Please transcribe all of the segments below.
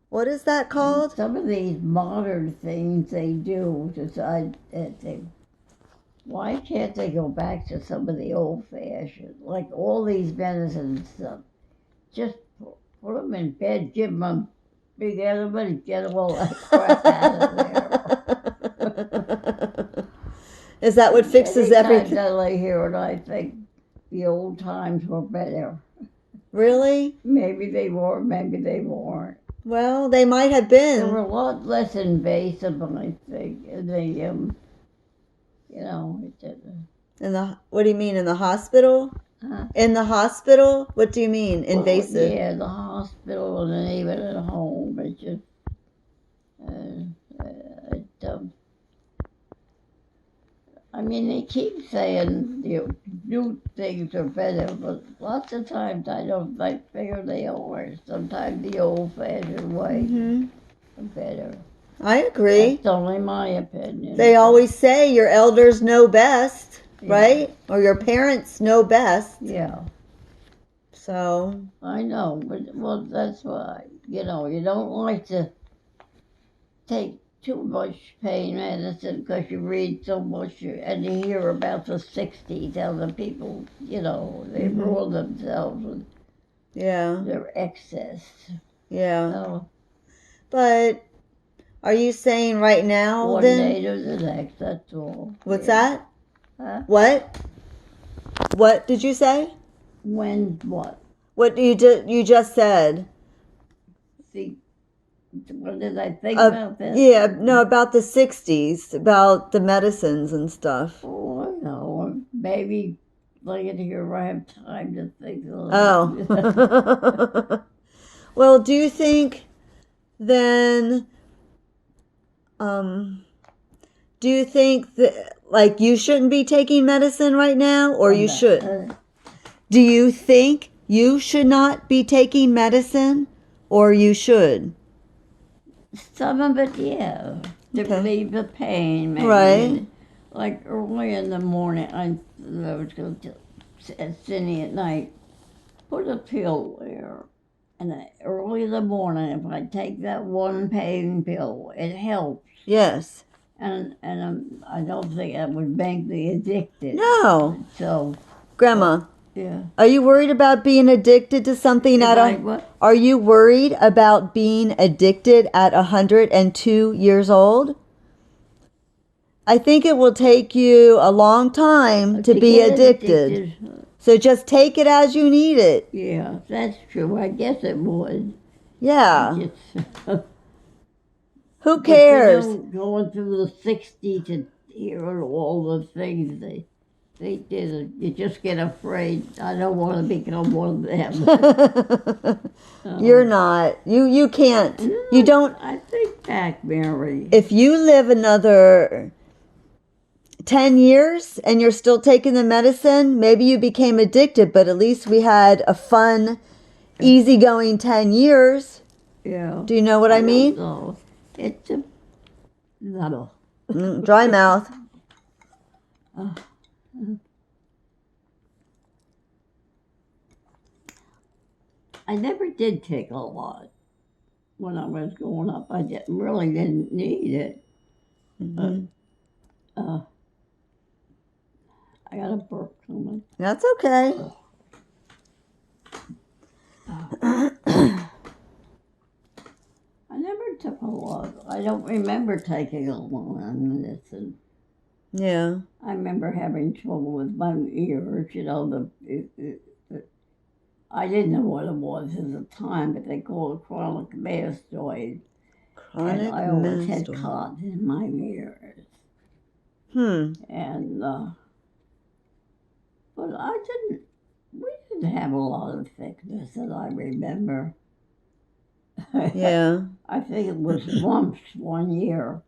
What is that called? Some of these modern things they do decide that they, why can't they go back to some of the old fashioned, like all these medicine stuff? Just put them in bed, give them a big enema, and get them all that crap out of there. Is that what fixes Anytime everything? that I hear it, I think the old times were better. Really? Maybe they were, maybe they weren't. Well, they might have They were been. a lot less invasive, I think. In the what do you mean in the hospital? Huh? In the hospital? What do you mean Well, invasive? yeah, the hospital and even at home. It just, it, I mean, they keep saying new things are better, but lots of times I don't like figure they are. Sometimes the old-fashioned way Mhm. are better. I agree. That's only my opinion. They always say your elders know best, right? Or your parents know best. Yeah, So, I know, but well, that's why you don't like to take too much pain medicine because you read so much and you hear about the '60s, how the people, they rule themselves with yeah. their excess. Yeah. So But are you saying right now one then? day to the next, that's all. What's Yeah. that? Huh? What? What did you say? When what? What you just said? See, what did I think about that? Yeah, no, about the 60s, about the medicines and stuff. Oh, I know. Maybe later here I have time to think a little. Oh. Well, do you think then um do you think that like you shouldn't be taking medicine right now or you should? Do you think you should not be taking medicine or you should? Some of it, yeah, to Okay. relieve the pain, maybe. Right. Like early in the morning, I was going to Cindy at night, put a pill there. And early in the morning, if I take that one pain pill, it helps. Yes. And I don't think that would make me addicted. No. So, Grandma, yeah. are you worried about being addicted to something If at I, a what? Are you worried about being addicted at 102 years old? I think it will take you a long time to be get addicted. So just take it as you need it. Yeah, that's true. I guess it would. Yeah. It's, Who but cares? going through the '60s and hearing all the things they did, you just get afraid. I don't want to become one of them. You're not. You can't. You don't. I think back, Mary. If you live another 10 years and you're still taking the medicine, maybe you became addicted, but at least we had a fun, easygoing 10 years. Yeah. Do you know what I mean? No, it's a no. Dry mouth. I never did take a lot when I was growing up. Really didn't need it. But I got a burp coming. That's okay. I never took a lot. I don't remember taking a lot of medicine. Yeah. I remember having trouble with my ears. I didn't know what it was at the time, but they called it chronic mastoid. And Chronic I always had mastoid. cotton in my ears. Hmm. And, but we didn't have a lot of thickness that I remember. Yeah. I think it was mumps one year.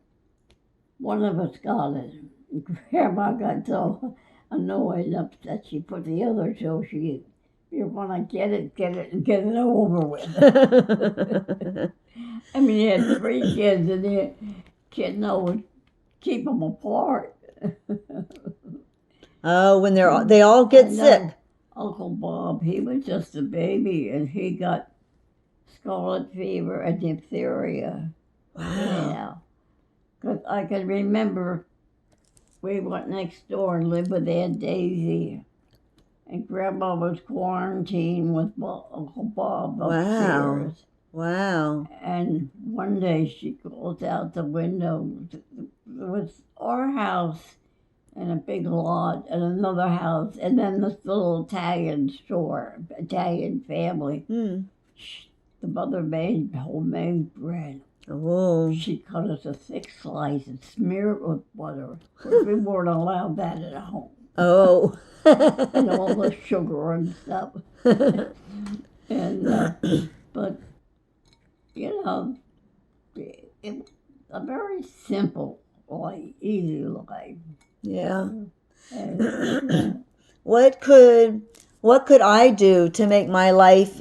One of us got it. Grandma got so annoyed and upset she put the other so you want to get it, and get it over with. I mean, you had three kids and the kid would keep them apart. Oh, when they all get sick. Uncle Bob, he was just a baby and he got scarlet fever and diphtheria. Wow. Yeah. Because I can remember we went next door and lived with Aunt Daisy. And Grandma was quarantined with Uncle Bob upstairs. Wow. And one day she calls out the window. It was our house and a big lot and another house. And then this little Italian store, Italian family. Hmm. The mother made homemade bread. Oh. She cut us a thick slice and smeared it with butter. We weren't allowed that at home. Oh. And all the sugar and stuff. And but you know, it a very simple life, easy life. Yeah. And, What could I do to make my life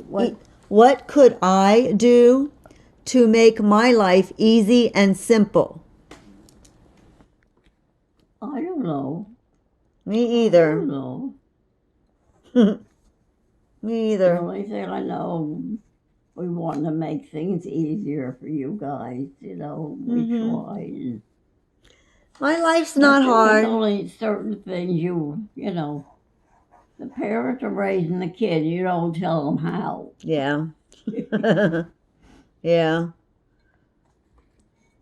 what could I do to make my life easy and simple? I don't know. Me I either. don't know. Me The either. only thing I know, we want to make things easier for you guys. You know, we try. And My life's not there's hard. only certain things you know. The parents are raising the kid. You don't tell them how. Yeah. Yeah.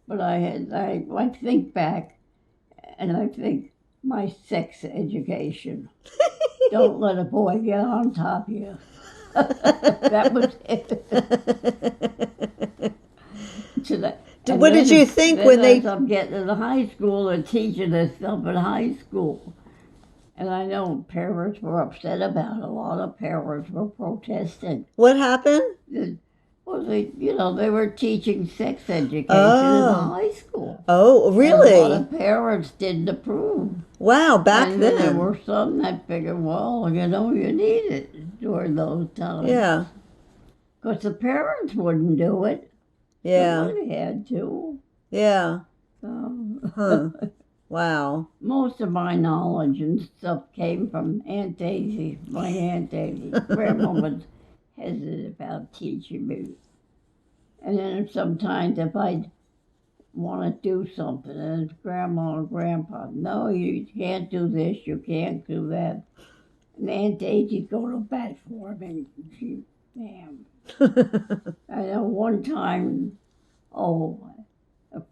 But I think back, and I think my sex education. Don't let a boy get on top of you. That was it. What did you think when they? I'm getting to the high school and teaching this stuff in high school. And I know parents were upset about it. A lot of parents were protesting. What happened? Well, they were teaching sex education Oh. in high school. Oh, And a lot really? of parents didn't approve. Wow, back And then there then. were some that figured, well, you need it during those times. Yeah. Because the parents wouldn't do it. Yeah. Somebody had to. Yeah. So, Huh. Wow. most of my knowledge and stuff came from Aunt Daisy, my Aunt Daisy. Grandma was hesitant about teaching me. And then sometimes if I'd want to do something, and Grandma and Grandpa, no, you can't do this, you can't do that. And Aunt Daisy'd go to bat for me. Damn. I know one time, a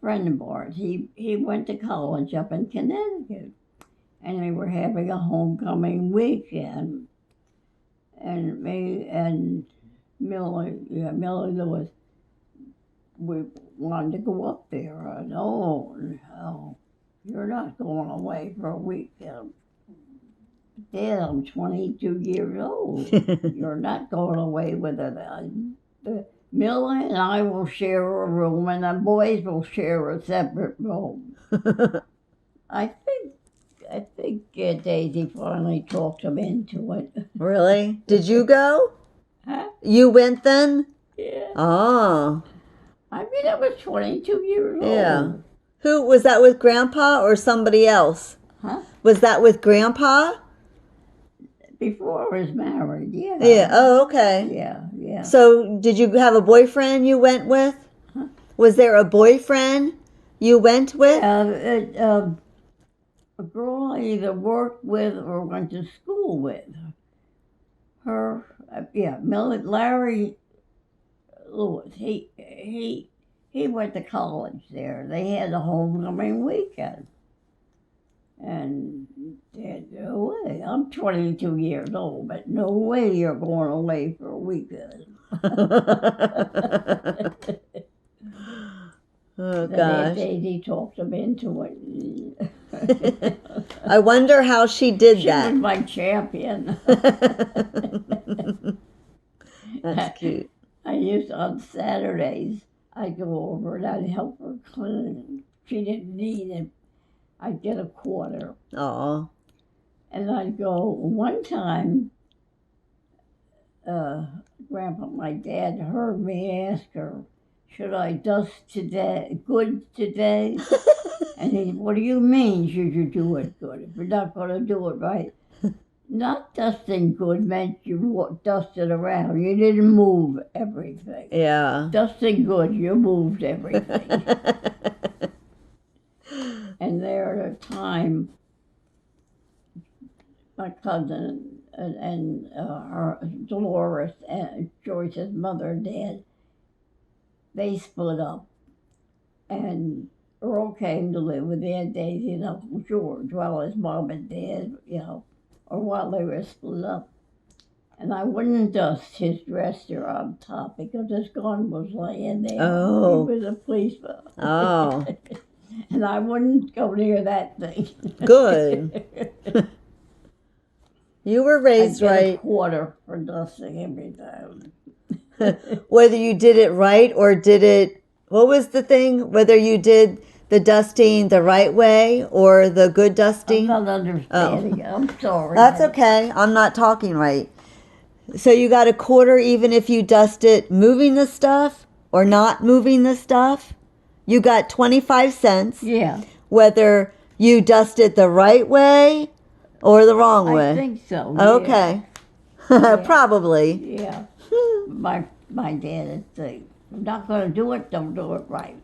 friend of ours, he went to college up in Connecticut, and they were having a homecoming weekend. And me and Millie Lewis, we wanted to go up there. And no, you're not going away for a weekend. Dad, I'm 22 years old. You're not going away with it. Millie and I will share a room, and the boys will share a separate room. I think Daisy finally talked him into it. Really? Did you go? Huh? You went then? Yeah. Oh. I mean, I was 22 years old. Yeah. Who was that with Grandpa or somebody else? Huh? Was that with Grandpa? Before I was married, yeah. Yeah. Oh, okay. Yeah. So, did you have a boyfriend you went with? Huh? Was there a boyfriend you went with? A girl I either worked with or went to school with. Larry Lewis. He went to college there. They had a homecoming weekend. And Dad, no way. I'm 22 years old, but no way you're going away for a weekend. Oh, Then gosh. Daisy talked him into it. I wonder how she did She was that. my champion. That's cute. I used on Saturdays, I'd go over and I'd help her clean. She didn't need it. I'd get a quarter. Aw. And I'd go, one time, Grandpa, my dad, heard me ask her, should I dust today, good today? And he said, what do you mean, should you do it good? If you're not going to do it right. Not dusting good meant you dusted around. You didn't move everything. Yeah. Dusting good, you moved everything. And there at a time, my cousin and her Dolores and Joyce's mother and dad, they split up, and Earl came to live with Aunt Daisy and Uncle George while his mom and dad, or while they were split up. And I wouldn't dust his dresser on top because his gun was laying there. Oh. He was a policeman. Oh. And I wouldn't go near that thing. Good. You were raised I get right. a quarter for dusting every time. Whether you did it right or did it, what was the thing? Whether you did the dusting the right way or the good I'm dusting? not understanding. I'm sorry. That's okay. I'm not talking right. So you got a quarter even if you dust it moving the stuff or not moving the stuff? You got 25 cents. Yeah, Whether you dust it the right way or the wrong way. I think so. Okay. Probably. Yeah. My dad would say, if you're not going to do it, don't do it right.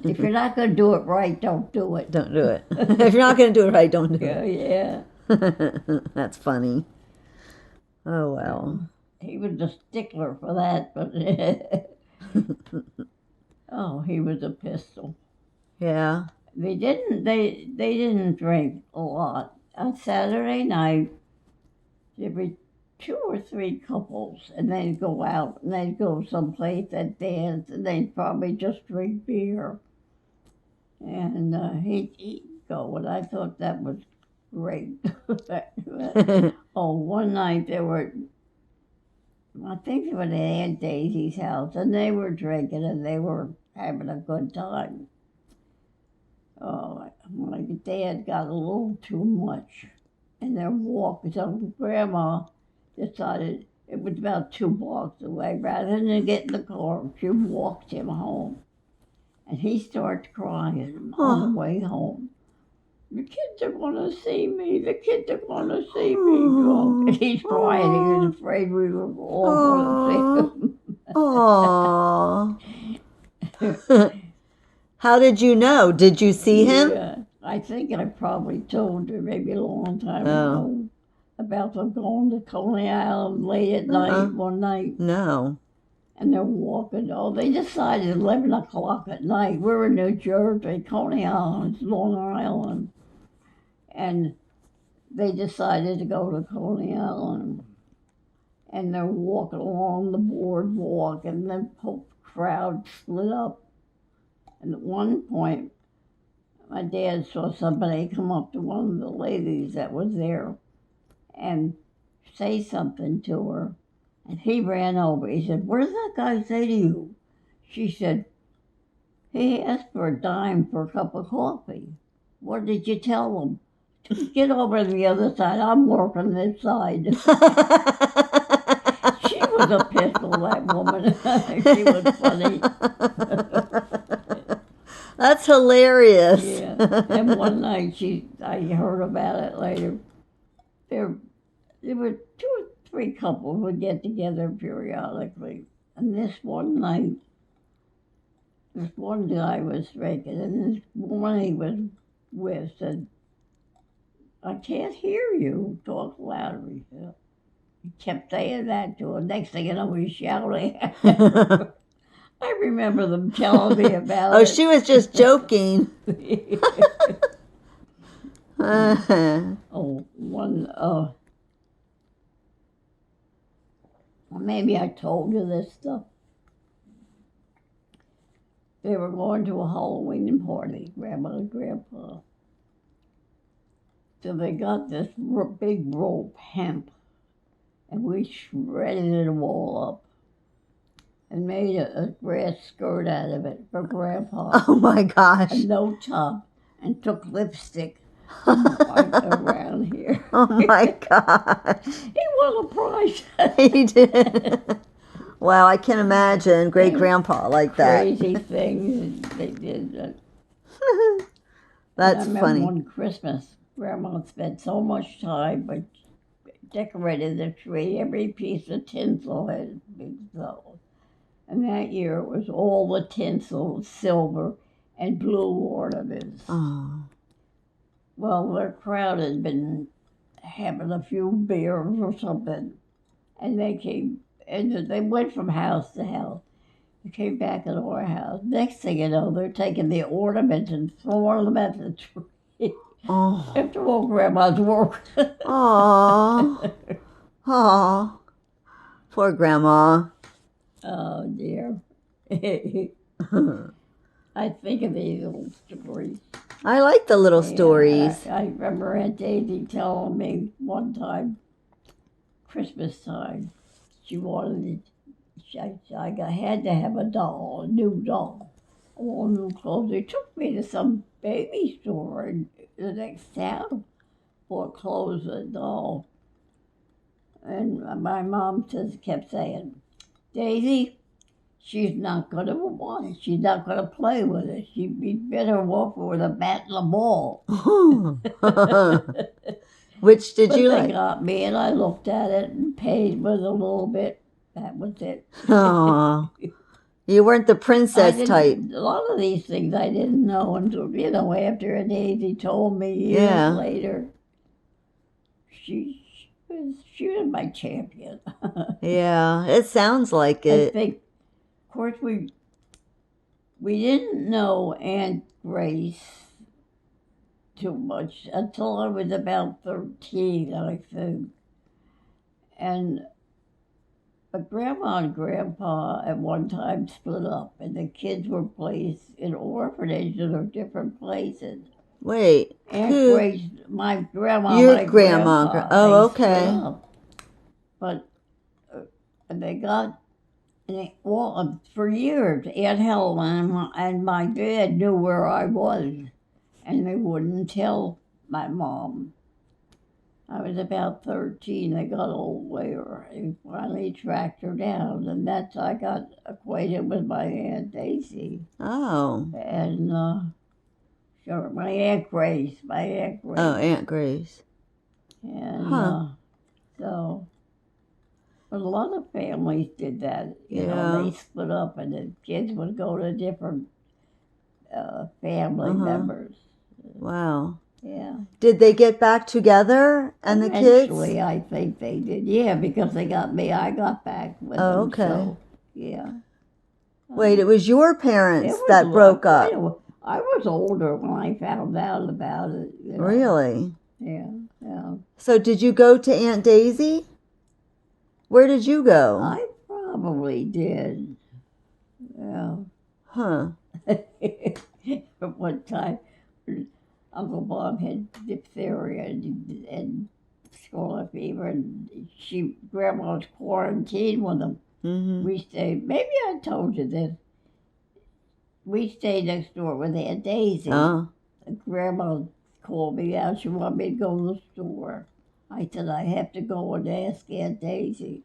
If you're not going to do it right, don't do it. Don't do it. If you're not going to do it right, don't do it. Yeah. That's funny. Oh, well. He was a stickler for that, but oh, he was a pistol. Yeah. They didn't drink a lot. On Saturday night, there were 2 or 3 couples, and they'd go out and they'd go someplace and dance, and they'd probably just drink beer. And he'd go, and I thought that was great. Oh, one night I think they were at Aunt Daisy's house, and they were drinking and they were having a good time. Oh, my dad got a little too much, and they're walking. So Grandma decided it was about 2 blocks away. Rather than get in the car, she walked him home, and he starts crying on the way home. The kids are going to see me. The kids are going to see me drunk. And he's crying. He was afraid we were all going to see him. Aww. How did you know? Did you see him? Yeah, I think I probably told her maybe a long time ago about them going to Coney Island late at night one night. No. And they're walking. Oh, they decided 11 o'clock at night. We're in New Jersey. Coney Island's Long Island. And they decided to go to Coney Island. And they're walking along the boardwalk, and the whole crowd split up. And at one point, my dad saw somebody come up to one of the ladies that was there and say something to her. And he ran over. He said, "What did that guy say to you?" She said, "He asked for a dime for a cup of coffee." "What did you tell him?" "Get over to the other side. I'm working this side." She was a pistol, that woman. She was funny. That's hilarious. Yeah. And one night I heard about it later. There were 2 or 3 couples would get together periodically. And this one night, this one guy was drinking, and this woman he was with said, "I can't hear you. Talk louder." He kept saying that to her. Next thing you know, he's shouting. I remember them telling me about it. Oh, she was just joking. Maybe I told you this stuff. They were going to a Halloween party, Grandma and Grandpa. So they got this big rope, hemp, and we shredded it all up and made a grass skirt out of it for Grandpa. Oh my gosh. And no top, and took lipstick around here. Oh my gosh. He won a prize. He did. Wow, I can imagine great grandpa like that. Crazy things they did. That's I remember funny. one Christmas, Grandma spent so much time, but decorated the tree. Every piece of tinsel had been sold. And that year it was all the tinsel, silver, and blue ornaments. Oh. Well, the crowd had been having a few beers or something, and they came, and they went from house to house. They came back at our house. Next thing you know, they're taking the ornaments and throwing them at the tree. Oh. After all Grandma's work. Aw. Aw. Poor Grandma. Oh, dear. I think of these little stories. I like the little Yeah, stories. I remember Aunt Daisy telling me one time, Christmas time, she wanted I had to have a doll, a new doll, all new clothes. They took me to some baby store in the next town, bought clothes and a doll. And my mom kept saying, Daisy, she's not going to want it. She's not going to play with it. She'd be better off with a bat and a ball. Which did But you they like? got me, and I looked at it and paid with a little bit. That was it. Aw. You weren't the I princess didn't- type. A lot of these things I didn't know until, after Daisy told me years Yeah. later. She was my champion. Yeah, it sounds like I it. think, of course, we didn't know Aunt Grace too much until I was about 13, I think. And Grandma and Grandpa at one time split up, and the kids were placed in orphanages or different places. Wait, Aunt who? Grace, my grandma, Your my grandma. grandpa, Oh, they split okay. up. But they got, well, for years, Aunt Helen and my dad knew where I was, and they wouldn't tell my mom. I was about 13. They got old later. They finally tracked her down, and that's I got acquainted with my Aunt Daisy Oh. and sure, my Aunt Grace. Oh, Aunt Grace. And Huh. so, but a lot of families did that. You know, Yeah. they split up, and the kids would go to different family members. Wow. Yeah. Did they get back together and the kids? Eventually, I think they did. Yeah, because they got me. I got back with Oh, them. okay. So, yeah. Wait, it was your It parents was that broke up. I was older when I found out about it. Really? Yeah, yeah. So did you go to Aunt Daisy? Where did you go? I probably did. Yeah. Huh. At one time, Uncle Bob had diphtheria and scarlet fever, and Grandma was quarantined with him. Mm-hmm. We stayed, maybe I told you this, we stayed next door with Aunt Daisy. Oh. Grandma called me out, she wanted me to go to the store. I said, I have to go and ask Aunt Daisy.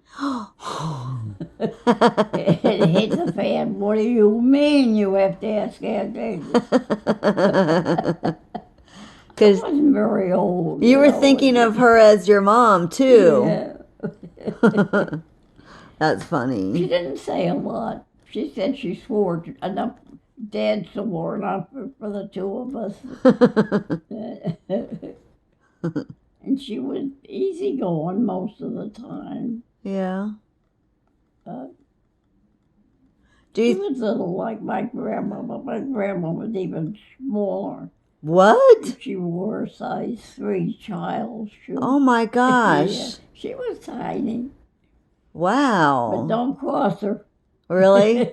It hit the fan. What do you mean you have to ask Aunt Daisy? I Because wasn't very old. you were thinking of her as your mom, too. Yeah. That's She funny. didn't say a lot. She said she swore enough. Dad swore enough for the two of us. And she was easygoing most of the time. Yeah. Do Do she you... was little like my grandma, but my grandma was even smaller. What? She wore a size 3 child's shoe. Oh, my gosh. Yeah, she was tiny, but Wow. don't cross her. Really?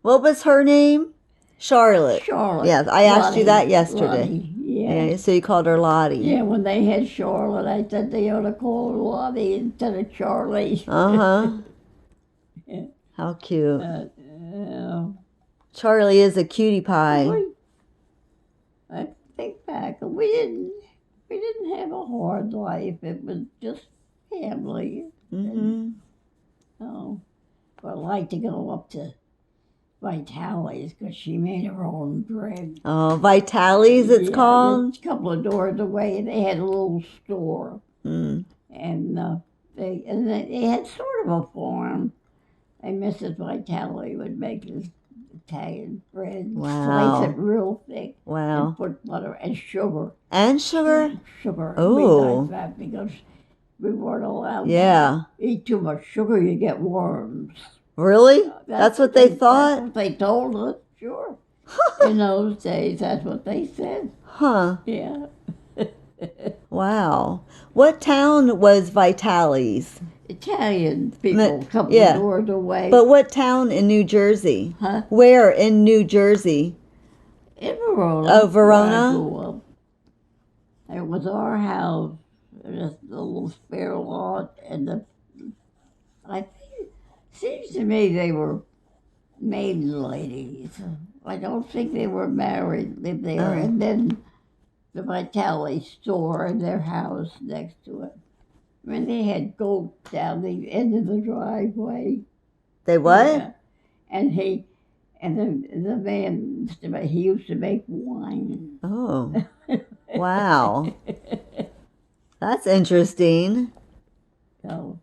What was her name? Charlotte. Charlotte. Yes, I asked you that yesterday. Lottie, yeah. Yeah, so you called her Lottie. Yeah, when they had Charlotte, I said they ought to call her Lottie instead of Charlie. Uh-huh. Yeah. How cute. Yeah. Charlie is a cutie pie. I think back, we didn't have a hard life. It was just family. Mm-hmm. Oh, but I like to go up to Vitali's because she made her own bread. Oh, Vitali's it's Yeah, called? a couple of doors away, they had a little store. Mm. and they had sort of a farm. And Mrs. Vitale would make this Italian bread, Wow. slice it real thick, Wow. and put butter and sugar. And sugar? Sugar. Oh. We liked that because we weren't allowed Yeah. to eat too much sugar. You get worms. Really? That's what they thought? That's what they told us. Sure. In those days, that's what they said. Huh. Yeah. Wow. What town was Vitale's? Italian people, a couple yeah. of doors away. But what town in New Jersey? Huh? Where in New Jersey? In Verona. Oh, Verona? where I grew up. It was our house, just a little spare lot, and I think, seems to me they were maiden ladies. I don't think they were married, lived there. Oh. And then the Vitale store and their house next to it. I mean, they had goats down the end of the driveway. They what? Yeah. And the man, he used to make wine. Oh. Wow. That's interesting. So